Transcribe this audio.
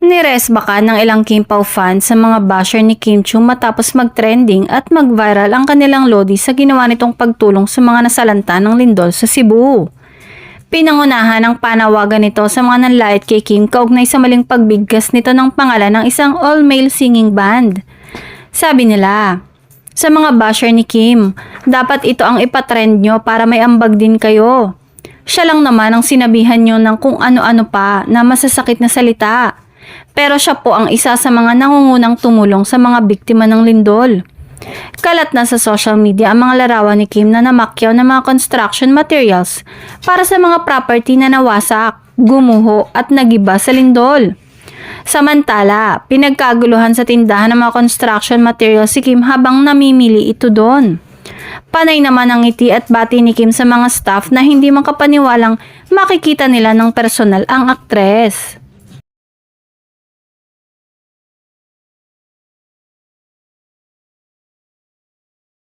Niresbaka ng ilang Kim Pao fans sa mga basher ni Kim Chiu matapos mag-trending at mag-viral ang kanilang lodi sa ginawa nitong pagtulong sa mga nasalanta ng lindol sa Cebu. Pinangunahan ang panawagan nito sa mga nanlait kay Kim kaugnay sa maling pagbigkas nito ng pangalan ng isang all-male singing band. Sabi nila, sa mga basher ni Kim, dapat ito ang ipatrend nyo para may ambag din kayo. Siya lang naman ang sinabihan nyo ng kung ano-ano pa na masasakit na salita. Pero siya po ang isa sa mga nangungunang tumulong sa mga biktima ng lindol. Kalat na sa social media ang mga larawan ni Kim na namakyaw ng mga construction materials para sa mga property na nawasak, gumuho at nagiba sa lindol. Samantala, pinagkaguluhan sa tindahan ng mga construction materials si Kim habang namimili ito doon. Panay naman ang ngiti at bati ni Kim sa mga staff na hindi makapaniwalang makikita nila ng personal ang aktres.